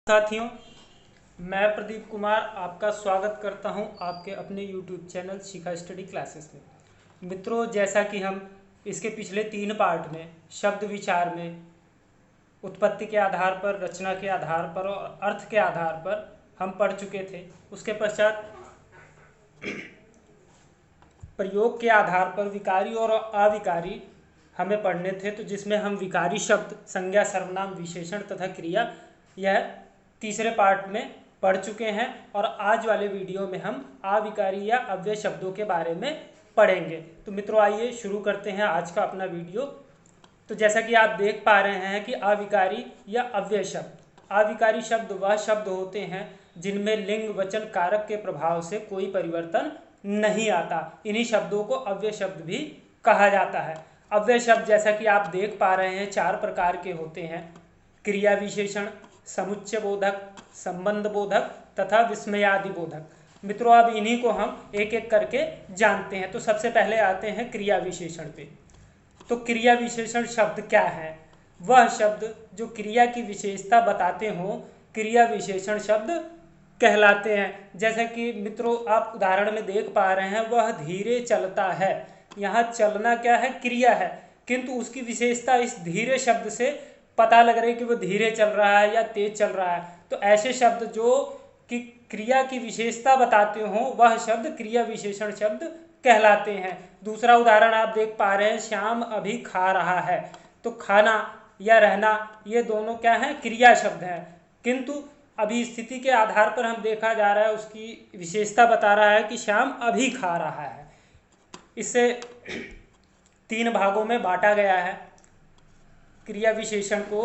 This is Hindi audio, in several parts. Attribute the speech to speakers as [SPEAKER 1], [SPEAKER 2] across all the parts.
[SPEAKER 1] साथियों, मैं प्रदीप कुमार आपका स्वागत करता हूं आपके अपने YouTube चैनल शिखा स्टडी क्लासेस में। मित्रों, जैसा कि हम इसके पिछले 3 पार्ट में शब्द विचार में उत्पत्ति के आधार पर, रचना के आधार पर और अर्थ के आधार पर हम पढ़ चुके थे। उसके पश्चात प्रयोग के आधार पर विकारी और अविकारी हमें पढ़ने थे, तो जिसमें हम विकारी शब्द, संज्ञा, सर्वनाम, विशेषण तथा क्रिया यह तीसरे पार्ट में पढ़ चुके हैं। और आज वाले वीडियो में हम अविकारी या अव्यय शब्दों के बारे में पढ़ेंगे। तो मित्रों, आइए शुरू करते हैं आज का अपना वीडियो। तो जैसा कि आप देख पा रहे हैं कि अविकारी या अव्यय शब्द, अविकारी शब्द वह शब्द होते हैं जिनमें लिंग, वचन, कारक के प्रभाव से कोई परिवर्तन नहीं आता। इन्हीं शब्दों को अव्यय शब्द भी कहा जाता है। अव्यय शब्द जैसा कि आप देख पा रहे हैं 4 प्रकार के होते हैं: क्रिया विशेषण, समुच्चय बोधक, संबंध बोधक तथा विस्मयादि बोधक। मित्रों, अब इन्हीं को हम एक एक करके जानते हैं। तो सबसे पहले आते हैं क्रिया विशेषण पे। तो क्रिया विशेषण शब्द क्या है? वह शब्द जो क्रिया की विशेषता बताते हो, क्रिया विशेषण शब्द कहलाते हैं। जैसे कि मित्रों आप उदाहरण में देख पा रहे हैं, वह धीरे चलता है। यहाँ चलना क्या है? क्रिया है, किंतु उसकी विशेषता इस धीरे शब्द से पता लग रही है कि वो धीरे चल रहा है या तेज चल रहा है। तो ऐसे शब्द जो कि क्रिया की विशेषता बताते हो, वह शब्द क्रिया विशेषण शब्द कहलाते हैं। दूसरा उदाहरण आप देख पा रहे हैं, श्याम अभी खा रहा है। तो खाना या रहना ये दोनों क्या है? क्रिया शब्द हैं, किंतु अभी स्थिति के आधार पर हम देखा जा रहा है, उसकी विशेषता बता रहा है कि श्याम अभी खा रहा है। इसे 3 भागों में बांटा गया है क्रिया विशेषण को।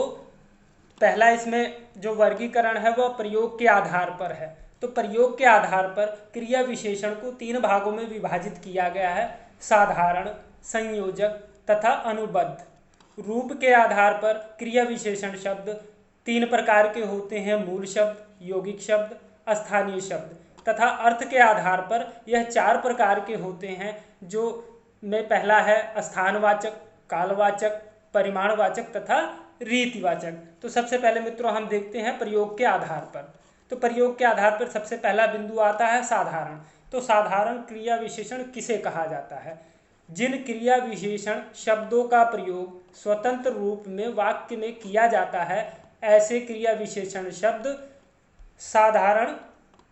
[SPEAKER 1] पहला इसमें जो वर्गीकरण है वह प्रयोग के आधार पर है। तो प्रयोग के आधार पर क्रिया विशेषण को 3 भागों में विभाजित किया गया है: साधारण, संयोजक तथा अनुबद्ध। रूप के आधार पर क्रिया विशेषण शब्द 3 प्रकार के होते हैं: मूल शब्द, यौगिक शब्द, स्थानीय शब्द। तथा अर्थ के आधार पर यह 4 प्रकार के होते हैं, जो में पहला है स्थानवाचक, कालवाचक, परिमाणवाचक तथा रीतिवाचक। तो सबसे पहले मित्रों हम देखते हैं प्रयोग के आधार पर। तो प्रयोग के आधार पर सबसे पहला बिंदु आता है साधारण। तो साधारण क्रिया विशेषण किसे कहा जाता है? जिन क्रिया विशेषण शब्दों का प्रयोग स्वतंत्र रूप में वाक्य में किया जाता है, ऐसे क्रिया विशेषण शब्द साधारण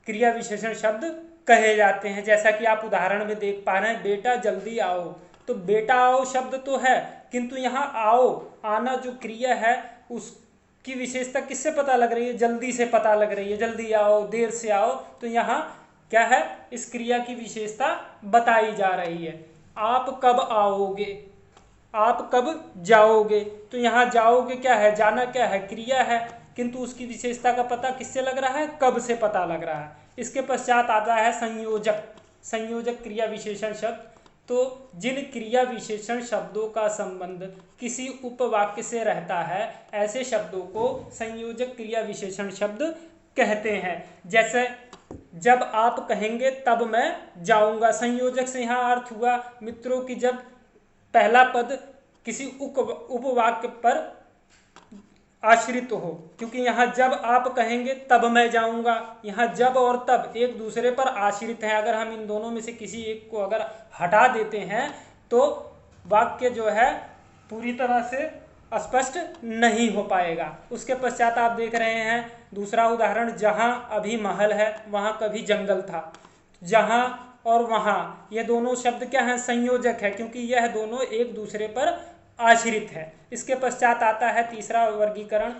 [SPEAKER 1] क्रिया विशेषण शब्द कहे जाते हैं। जैसा कि आप उदाहरण में देख पा रहे हैं, बेटा जल्दी आओ। तो बेटा आओ शब्द तो है, किंतु यहाँ आओ, आना जो क्रिया है उसकी विशेषता किससे पता लग रही है? जल्दी से पता लग रही है। जल्दी आओ, देर से आओ। तो यहाँ क्या है? इस क्रिया की विशेषता बताई जा रही है। आप कब आओगे, आप कब जाओगे। तो यहाँ जाओगे क्या है? जाना क्या है? क्रिया है, किंतु उसकी विशेषता का पता किससे लग रहा है? कब से पता लग रहा है। इसके पश्चात आता है संयोजक। संयोजक क्रिया विशेषण शब्द। तो जिन क्रिया विशेषण शब्दों का संबंध किसी उपवाक्य से रहता है, ऐसे शब्दों को संयोजक क्रिया विशेषण शब्द कहते हैं। जैसे जब आप कहेंगे तब मैं जाऊंगा। संयोजक से यहाँ अर्थ हुआ मित्रों कि जब पहला पद किसी उपवाक्य पर आश्रित हो, क्योंकि यहाँ जब आप कहेंगे तब मैं जाऊंगा, यहाँ जब और तब एक दूसरे पर आश्रित हैं। अगर हम इन दोनों में से किसी एक को अगर हटा देते हैं तो वाक्य जो है पूरी तरह से स्पष्ट नहीं हो पाएगा। उसके पश्चात आप देख रहे हैं दूसरा उदाहरण, जहाँ अभी महल है वहाँ कभी जंगल था। जहाँ और वहाँ ये दोनों शब्द क्या हैं? संयोजक है, क्योंकि यह दोनों एक दूसरे पर आश्रित है। इसके पश्चात आता है तीसरा वर्गीकरण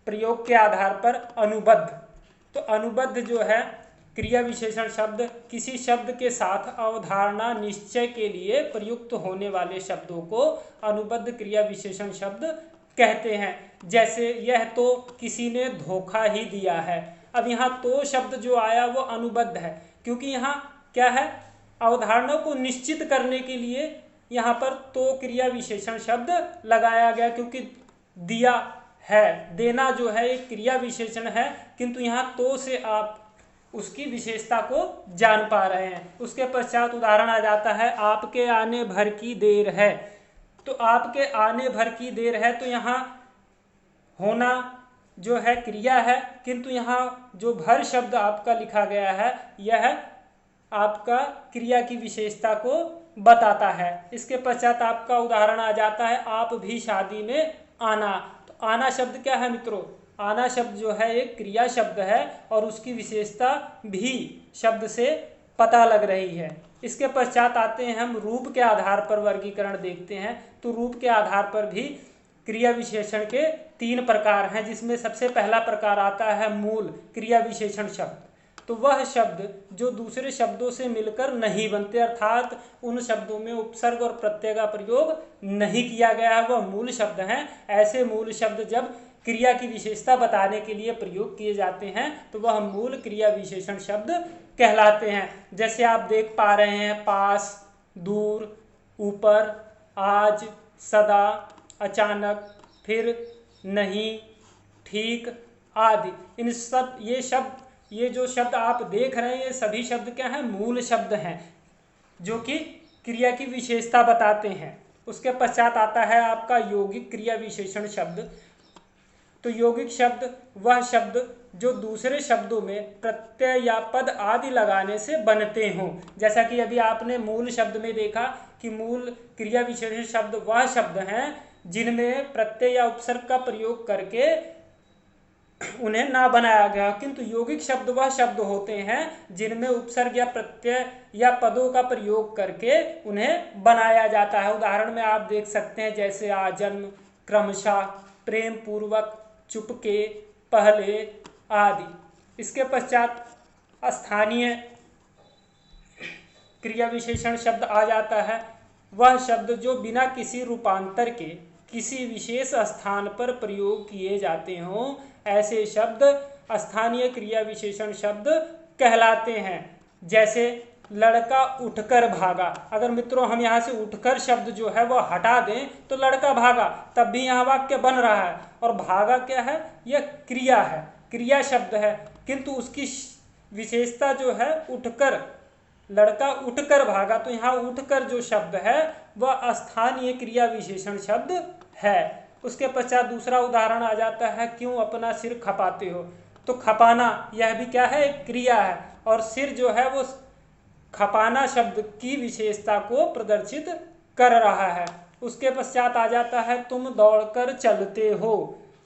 [SPEAKER 1] प्रयोग के आधार पर अनुबद्ध। तो अनुबद्ध जो है क्रिया विशेषण शब्द किसी शब्द के साथ अवधारणा निश्चय के लिए प्रयुक्त होने वाले शब्दों को अनुबद्ध क्रिया विशेषण शब्द कहते हैं। जैसे यह तो किसी ने धोखा ही दिया है। अब यहाँ तो शब्द जो आया वो अनुबद्ध है, क्योंकि यहाँ क्या है? अवधारणा को निश्चित करने के लिए यहाँ पर तो क्रिया विशेषण शब्द लगाया गया, क्योंकि दिया है, देना जो है एक क्रिया विशेषण है, किंतु यहाँ तो से आप उसकी विशेषता को जान पा रहे हैं। उसके पश्चात उदाहरण आ जाता है, आपके आने भर की देर है। तो आपके आने भर की देर है, तो यहाँ होना जो है क्रिया है, किंतु यहाँ जो भर शब्द आपका लिखा गया है यह आपका क्रिया की विशेषता को बताता है। इसके पश्चात आपका उदाहरण आ जाता है आप भी शादी में आना। तो आना शब्द क्या है मित्रों? आना शब्द जो है एक क्रिया शब्द है और उसकी विशेषता भी शब्द से पता लग रही है। इसके पश्चात आते हैं हम रूप के आधार पर वर्गीकरण देखते हैं। तो रूप के आधार पर भी क्रिया विशेषण के 3 प्रकार हैं, जिसमें सबसे पहला प्रकार आता है मूल क्रिया विशेषण शब्द। तो वह शब्द जो दूसरे शब्दों से मिलकर नहीं बनते, अर्थात उन शब्दों में उपसर्ग और प्रत्यय का प्रयोग नहीं किया गया है, वह मूल शब्द हैं। ऐसे मूल शब्द जब क्रिया की विशेषता बताने के लिए प्रयोग किए जाते हैं तो वह मूल क्रिया विशेषण शब्द कहलाते हैं। जैसे आप देख पा रहे हैं पास, दूर, ऊपर, आज, सदा, अचानक, फिर, नहीं, ठीक आदि। इन सब ये जो शब्द आप देख रहे हैं ये सभी शब्द क्या हैं? मूल शब्द हैं जो कि क्रिया की विशेषता बताते हैं। उसके पश्चात आता है आपका यौगिक क्रिया विशेषण शब्द। तो यौगिक शब्द वह शब्द जो दूसरे शब्दों में प्रत्यय या पद आदि लगाने से बनते हों। जैसा कि अभी आपने मूल शब्द में देखा कि मूल क्रिया विशेषण शब्द वह शब्द हैं जिनमें प्रत्यय या उपसर्ग का प्रयोग करके उन्हें ना बनाया गया, किंतु यौगिक शब्द वह शब्द होते हैं जिनमें उपसर्ग या प्रत्यय या पदों का प्रयोग करके उन्हें बनाया जाता है। उदाहरण में आप देख सकते हैं जैसे आजन्म, क्रमशः, प्रेम पूर्वक, चुपके, पहले आदि। इसके पश्चात स्थानीय क्रिया विशेषण शब्द आ जाता है। वह शब्द जो बिना किसी रूपांतर के किसी विशेष स्थान पर प्रयोग किए जाते हों, ऐसे शब्द स्थानीय क्रिया विशेषण शब्द कहलाते हैं। जैसे लड़का उठकर भागा। अगर मित्रों हम यहाँ से उठकर शब्द जो है वो हटा दें तो लड़का भागा, तब भी यहाँ वाक्य बन रहा है। और भागा क्या है? यह क्रिया है, क्रिया शब्द है, किंतु उसकी विशेषता जो है उठकर, लड़का उठकर भागा। तो यहाँ उठकर जो शब्द है वह स्थानीय क्रिया विशेषण शब्द है। उसके पश्चात दूसरा उदाहरण आ जाता है क्यों अपना सिर खपाते हो। तो खपाना यह भी क्या है? एक क्रिया है, और सिर जो है वो खपाना शब्द की विशेषता को प्रदर्शित कर रहा है। उसके पश्चात आ जाता है तुम दौड़कर चलते हो।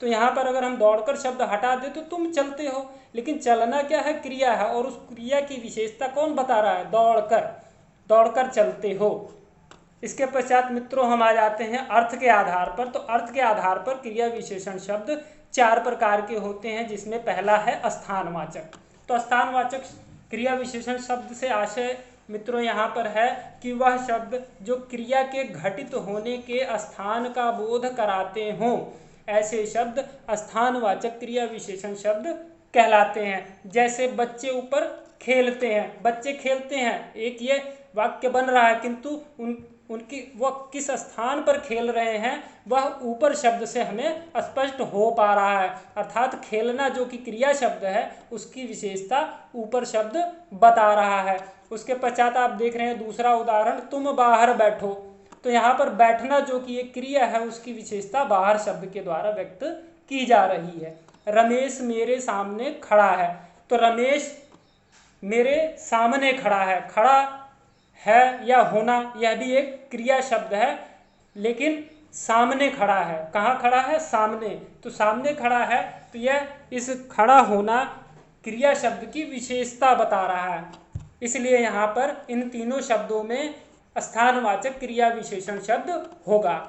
[SPEAKER 1] तो यहाँ पर अगर हम दौड़कर शब्द हटा दें तो तुम चलते हो, लेकिन चलना क्या है? क्रिया है, और उस क्रिया की विशेषता कौन बता रहा है? दौड़कर, दौड़कर चलते हो। इसके पश्चात मित्रों हम आ जाते हैं अर्थ के आधार पर। तो अर्थ के आधार पर क्रिया विशेषण शब्द 4 प्रकार के होते हैं, जिसमें पहला है स्थानवाचक। तो स्थानवाचक क्रिया विशेषण शब्द से आशय मित्रों यहाँ पर है कि वह शब्द जो क्रिया के घटित होने के स्थान का बोध कराते हों, ऐसे शब्द स्थानवाचक क्रिया विशेषण शब्द कहलाते हैं। जैसे बच्चे ऊपर खेलते हैं, बच्चे खेलते हैं, एक ये वाक्य बन रहा है, किंतु उनकी वह किस स्थान पर खेल रहे हैं वह ऊपर शब्द से हमें स्पष्ट हो पा रहा है। अर्थात खेलना जो कि क्रिया शब्द है उसकी विशेषता ऊपर शब्द बता रहा है। उसके पश्चात आप देख रहे हैं दूसरा उदाहरण तुम बाहर बैठो। तो यहाँ पर बैठना जो कि एक क्रिया है उसकी विशेषता बाहर शब्द के द्वारा व्यक्त की जा रही है। रमेश मेरे सामने खड़ा है। तो रमेश मेरे सामने खड़ा है, खड़ा है या होना यह भी एक क्रिया शब्द है, लेकिन सामने खड़ा है। कहाँ खड़ा है? सामने। तो सामने खड़ा है तो यह इस खड़ा होना क्रिया शब्द की विशेषता बता रहा है। इसलिए यहाँ पर इन तीनों शब्दों में स्थानवाचक क्रिया विशेषण शब्द होगा।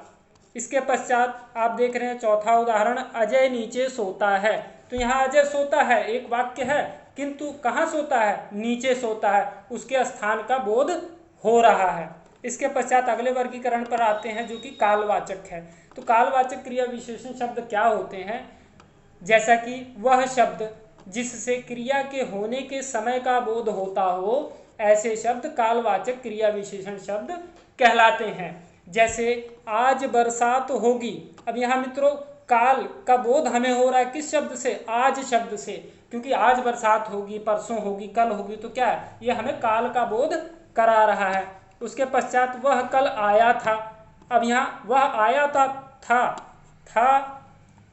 [SPEAKER 1] इसके पश्चात आप देख रहे हैं चौथा उदाहरण अजय नीचे सोता है। तो यहाँ अजय सोता है एक वाक्य है, किंतु कहाँ सोता है? नीचे सोता है, उसके स्थान का बोध हो रहा है। इसके पश्चात अगले वर्गीकरण पर आते हैं जो कि कालवाचक है। तो कालवाचक क्रिया विशेषण शब्द क्या होते हैं? जैसा कि वह शब्द जिससे क्रिया के होने के समय का बोध होता हो, ऐसे शब्द कालवाचक क्रिया विशेषण शब्द कहलाते हैं। जैसे आज बरसात होगी। अब यहाँ मित्रों काल का बोध हमें हो रहा है किस शब्द से? आज शब्द से, क्योंकि आज बरसात होगी, परसों होगी, कल होगी, तो क्या है? ये हमें काल का बोध करा रहा है। उसके पश्चात वह कल आया था। अब यहाँ वह आया था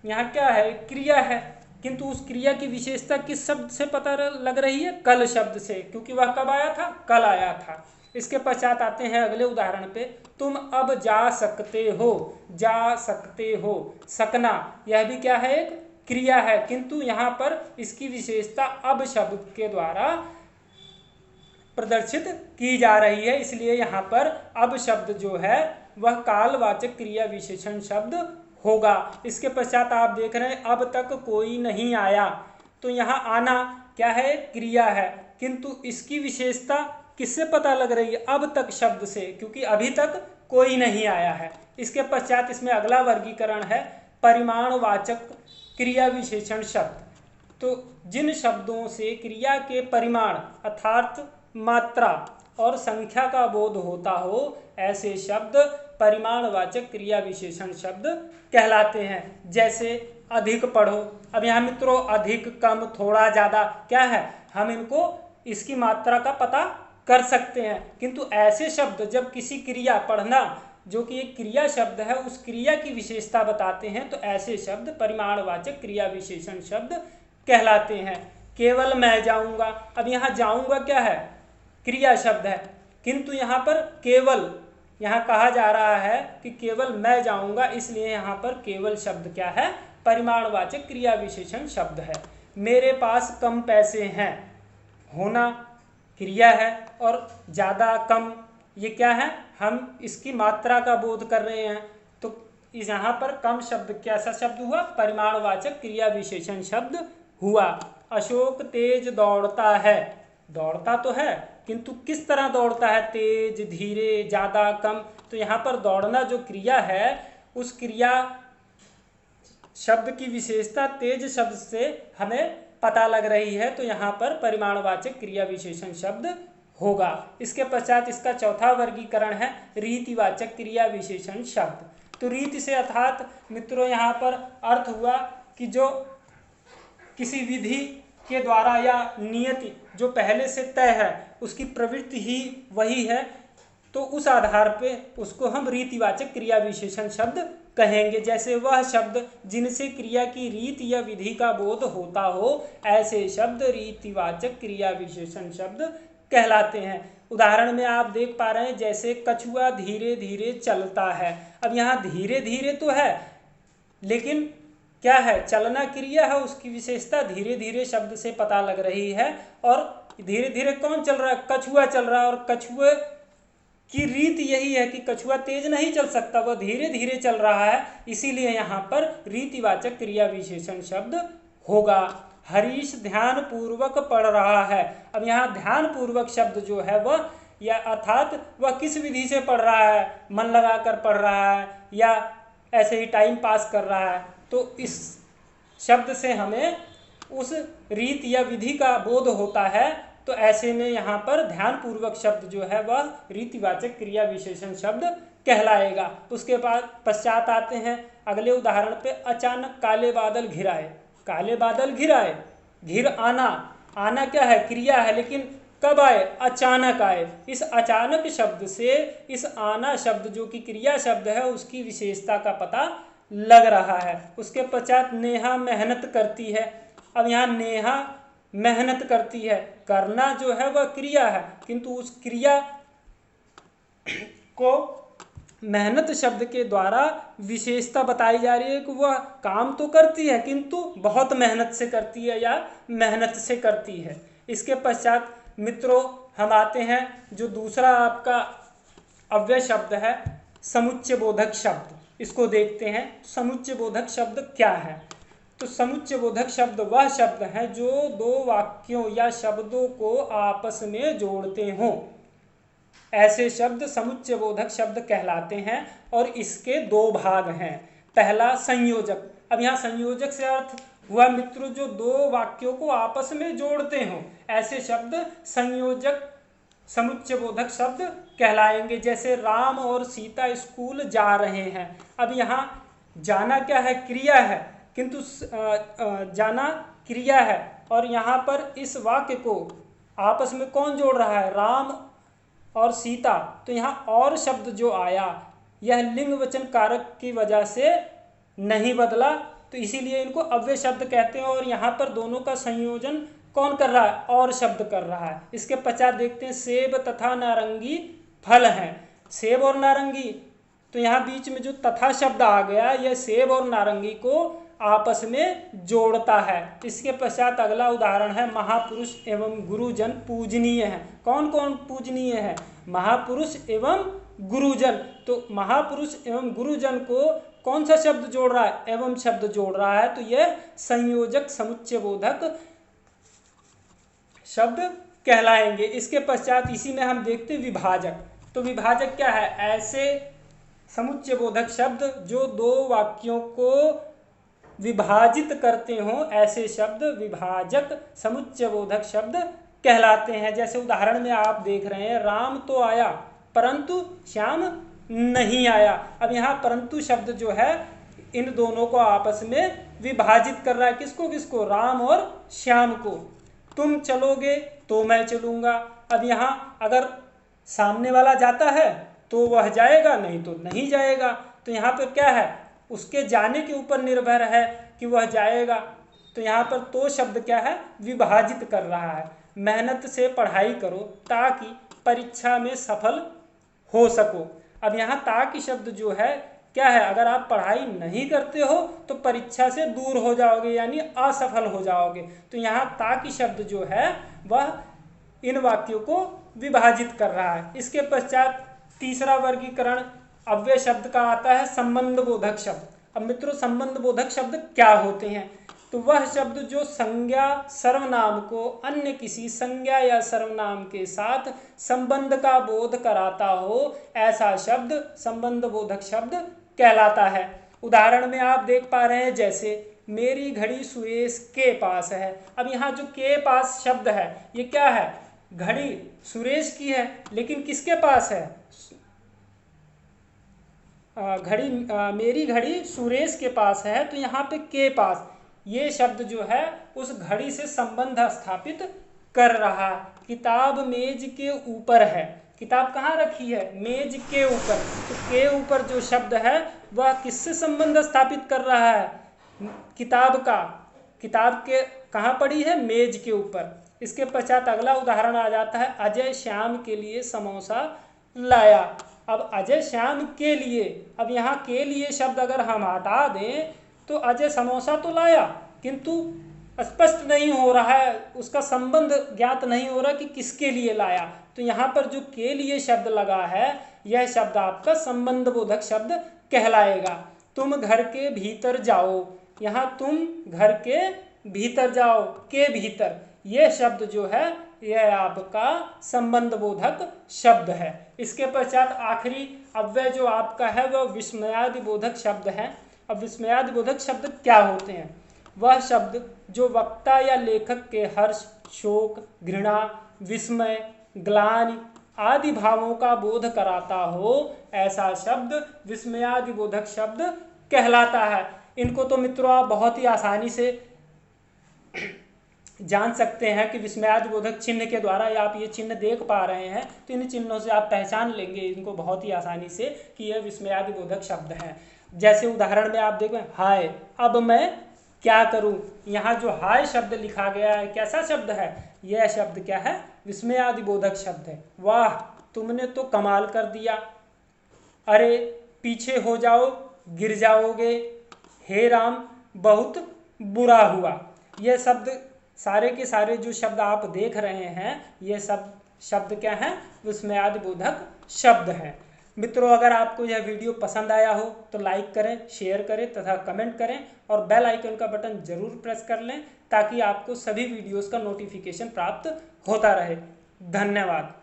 [SPEAKER 1] यहाँ क्या है? क्रिया है, किंतु उस क्रिया की विशेषता किस शब्द से पता लग रही है? कल शब्द से, क्योंकि वह कब आया था? कल आया था। इसके पश्चात आते हैं अगले उदाहरण पे, तुम अब जा सकते हो। जा सकते हो, सकना, यह भी क्या है? एक क्रिया है, किंतु यहाँ पर इसकी विशेषता अब शब्द के द्वारा प्रदर्शित की जा रही है, इसलिए यहाँ पर अब शब्द जो है वह कालवाचक क्रिया विशेषण शब्द होगा। इसके पश्चात आप देख रहे हैं अब तक कोई नहीं आया, तो यहाँ आना क्या है? क्रिया है, किंतु इसकी विशेषता किससे पता लग रही है? अब तक शब्द से, क्योंकि अभी तक कोई नहीं आया है। इसके पश्चात इसमें अगला वर्गीकरण है परिमाणवाचक क्रिया विशेषण शब्द। तो जिन शब्दों से क्रिया के परिमाण अर्थात मात्रा और संख्या का बोध होता हो, ऐसे शब्द परिमाणवाचक क्रिया विशेषण शब्द कहलाते हैं। जैसे अधिक पढ़ो, अब यहाँ मित्रों अधिक, कम, थोड़ा, ज़्यादा क्या है? हम इनको इसकी मात्रा का पता कर सकते हैं, किंतु ऐसे शब्द जब किसी क्रिया, पढ़ना जो कि एक क्रिया शब्द है, उस क्रिया की विशेषता बताते हैं, तो ऐसे शब्द परिमाणवाचक क्रिया विशेषण शब्द कहलाते हैं। केवल मैं जाऊंगा, अब यहाँ जाऊंगा क्या है? क्रिया शब्द है, किंतु यहाँ पर केवल, यहाँ कहा जा रहा है कि केवल मैं जाऊंगा, इसलिए यहाँ पर केवल शब्द क्या है? परिमाणवाचक क्रिया विशेषण शब्द है। मेरे पास कम पैसे हैं, होना क्रिया है, और ज़्यादा, कम, ये क्या है? हम इसकी मात्रा का बोध कर रहे हैं, तो इस यहाँ पर कम शब्द कैसा शब्द हुआ? परिमाणवाचक क्रिया विशेषण शब्द हुआ। अशोक तेज दौड़ता है, दौड़ता तो है, किंतु किस तरह दौड़ता है? तेज, धीरे, ज़्यादा, कम। तो यहाँ पर दौड़ना जो क्रिया है, उस क्रिया शब्द की विशेषता तेज शब्द से हमें पता लग रही है, तो यहाँ पर परिमाणवाचक क्रिया विशेषण शब्द होगा। इसके पश्चात इसका चौथा वर्गीकरण है रीतिवाचक क्रिया विशेषण शब्द। तो रीति से अर्थात मित्रों यहाँ पर अर्थ हुआ कि जो किसी विधि के द्वारा या नियति जो पहले से तय है, उसकी प्रवृत्ति ही वही है, तो उस आधार पे उसको हम रीतिवाचक क्रिया विशेषण शब्द कहेंगे। जैसे वह शब्द जिनसे क्रिया की रीति या विधि का बोध होता हो, ऐसे शब्द रीतिवाचक क्रिया विशेषण शब्द कहलाते हैं। उदाहरण में आप देख पा रहे हैं, जैसे कछुआ धीरे धीरे चलता है। अब यहाँ धीरे धीरे तो है, लेकिन क्या है? चलना क्रिया है, उसकी विशेषता धीरे धीरे शब्द से पता लग रही है। और धीरे धीरे कौन चल रहा है? कछुआ चल रहा है, और कछुए की रीत यही है कि कछुआ तेज नहीं चल सकता, वह धीरे धीरे चल रहा है, इसीलिए यहाँ पर रीतिवाचक क्रिया विशेषण शब्द होगा। हरीश ध्यान पूर्वक पढ़ रहा है। अब यहाँ ध्यान पूर्वक शब्द जो है वह, या अर्थात वह किस विधि से पढ़ रहा है? मन लगाकर पढ़ रहा है या ऐसे ही टाइम पास कर रहा है? तो इस शब्द से हमें उस रीति या विधि का बोध होता है, तो ऐसे में यहाँ पर ध्यान पूर्वक शब्द जो है वह रीतिवाचक क्रिया विशेषण शब्द कहलाएगा। उसके बाद पश्चात आते हैं अगले उदाहरण पे, अचानक काले बादल घिराए। काले बादल घिराए, घिर आना, आना क्या है? क्रिया है, लेकिन कब आए? अचानक आए। इस अचानक शब्द से इस आना शब्द जो कि क्रिया शब्द है, उसकी विशेषता का पता लग रहा है। उसके पश्चात नेहा मेहनत करती है। अब यहाँ नेहा मेहनत करती है, करना जो है वह क्रिया है, किंतु उस क्रिया को मेहनत शब्द के द्वारा विशेषता बताई जा रही है कि वह काम तो करती है, किंतु बहुत मेहनत से करती है या मेहनत से करती है। इसके पश्चात मित्रों हम आते हैं जो दूसरा आपका अव्यय शब्द है, समुच्चय बोधक शब्द। इसको देखते हैं, समुच्चय बोधक शब्द क्या है? तो समुच्चय बोधक शब्द वह शब्द है जो दो वाक्यों या शब्दों को आपस में जोड़ते हों, ऐसे शब्द समुच्चय बोधक शब्द कहलाते हैं। और इसके दो भाग हैं। पहला संयोजक। अब यहाँ संयोजक से अर्थ हुआ मित्रों जो दो वाक्यों को आपस में जोड़ते हों, ऐसे शब्द संयोजक समुच्चय बोधक शब्द कहलाएंगे। जैसे राम और सीता स्कूल जा रहे हैं। अब यहाँ जाना क्या है? क्रिया है, किंतु जाना क्रिया है, और यहाँ पर इस वाक्य को आपस में कौन जोड़ रहा है? राम और सीता। तो यहाँ और शब्द जो आया, यह लिंग वचन कारक की वजह से नहीं बदला, तो इसीलिए इनको अव्यय शब्द कहते हैं। और यहाँ पर दोनों का संयोजन कौन कर रहा है? और शब्द कर रहा है। इसके पश्चात देखते हैं सेब तथा नारंगी फल हैं। सेब और नारंगी, तो यहाँ बीच में जो तथा शब्द आ गया, यह सेब और नारंगी को आपस में जोड़ता है। इसके पश्चात अगला उदाहरण है महापुरुष एवं गुरुजन पूजनीय है। कौन कौन पूजनीय है? महापुरुष एवं गुरुजन। तो महापुरुष एवं गुरुजन को कौन सा शब्द जोड़ रहा है? एवं शब्द जोड़ रहा है। तो यह संयोजक समुच्चय बोधक शब्द कहलाएंगे। इसके पश्चात इसी में हम देखते विभाजक। तो विभाजक क्या है? ऐसे समुच्चय बोधक शब्द जो दो वाक्यों को विभाजित करते हों, ऐसे शब्द विभाजक समुच्चय बोधक शब्द कहलाते हैं। जैसे उदाहरण में आप देख रहे हैं, राम तो आया परंतु श्याम नहीं आया। अब यहाँ परंतु शब्द जो है इन दोनों को आपस में विभाजित कर रहा है। किसको किसको? राम और श्याम को। तुम चलोगे तो मैं चलूँगा। अब यहाँ अगर सामने वाला जाता है तो वह जाएगा, नहीं तो नहीं जाएगा। तो यहाँ पर क्या है? उसके जाने के ऊपर निर्भर है कि वह जाएगा। तो यहाँ पर तो शब्द क्या है? विभाजित कर रहा है। मेहनत से पढ़ाई करो ताकि परीक्षा में सफल हो सको। अब यहाँ ताकि शब्द जो है क्या है? अगर आप पढ़ाई नहीं करते हो तो परीक्षा से दूर हो जाओगे, यानी असफल हो जाओगे। तो यहाँ ताकि शब्द जो है वह इन वाक्यों को विभाजित कर रहा है। इसके पश्चात तीसरा वर्गीकरण अव्यय शब्द का आता है संबंध बोधक शब्द। अब मित्रों, संबंध बोधक शब्द क्या होते हैं? तो वह शब्द जो संज्ञा सर्वनाम को अन्य किसी संज्ञा या सर्वनाम के साथ संबंध का बोध कराता हो, ऐसा शब्द संबंध बोधक शब्द कहलाता है। उदाहरण में आप देख पा रहे हैं, जैसे मेरी घड़ी सुरेश के पास है। अब यहाँ जो के पास शब्द है ये क्या है? घड़ी सुरेश की है, लेकिन किसके पास है? मेरी घड़ी सुरेश के पास है। तो यहाँ पे के पास ये शब्द जो है उस घड़ी से संबंध स्थापित कर रहा है। किताब मेज के ऊपर है। किताब कहाँ रखी है? मेज के ऊपर। तो के ऊपर जो शब्द है वह किससे संबंध स्थापित कर रहा है? किताब का। किताब के कहाँ पड़ी है? मेज के ऊपर। इसके पश्चात अगला उदाहरण आ जाता है, अजय श्याम के लिए समोसा लाया। अब अजय श्याम के लिए, अब यहाँ के लिए शब्द अगर हम हटा दें तो अजय समोसा तो लाया, किंतु स्पष्ट नहीं हो रहा है, उसका संबंध ज्ञात नहीं हो रहा कि किसके लिए लाया। तो यहाँ पर जो के लिए शब्द लगा है यह शब्द आपका संबंध बोधक शब्द कहलाएगा। तुम घर के भीतर जाओ, यहाँ तुम घर के भीतर जाओ, के भीतर, यह शब्द जो है यह आपका संबंध बोधक शब्द है। इसके पश्चात आखिरी अव्यय जो आपका है वह विस्मयादि बोधक शब्द है। अब विस्मयादि बोधक शब्द क्या होते हैं? वह शब्द जो वक्ता या लेखक के हर्ष, शोक, घृणा, विस्मय, ग्लानि आदि भावों का बोध कराता हो, ऐसा शब्द विस्मयादि बोधक शब्द कहलाता है। इनको तो मित्रों आप बहुत ही आसानी से जान सकते हैं कि विस्मयादि बोधक चिन्ह के द्वारा, या आप ये चिन्ह देख पा रहे हैं तो इन चिन्हों से आप पहचान लेंगे इनको बहुत ही आसानी से कि यह विस्मयादि बोधक शब्द हैं। जैसे उदाहरण में आप देखो, हाय अब मैं क्या करूं। यहाँ जो हाय शब्द लिखा गया है कैसा शब्द है? यह शब्द क्या है? विस्मयादि बोधक शब्द है। वाह तुमने तो कमाल कर दिया, अरे पीछे हो जाओ गिर जाओगे, हे राम बहुत बुरा हुआ। यह शब्द सारे के सारे जो शब्द आप देख रहे हैं ये सब शब्द क्या हैं? विस्मयादि बोधक शब्द हैं। मित्रों, अगर आपको यह वीडियो पसंद आया हो तो लाइक करें, शेयर करें तथा कमेंट करें और बेल आइकन का बटन जरूर प्रेस कर लें ताकि आपको सभी वीडियोस का नोटिफिकेशन प्राप्त होता रहे। धन्यवाद।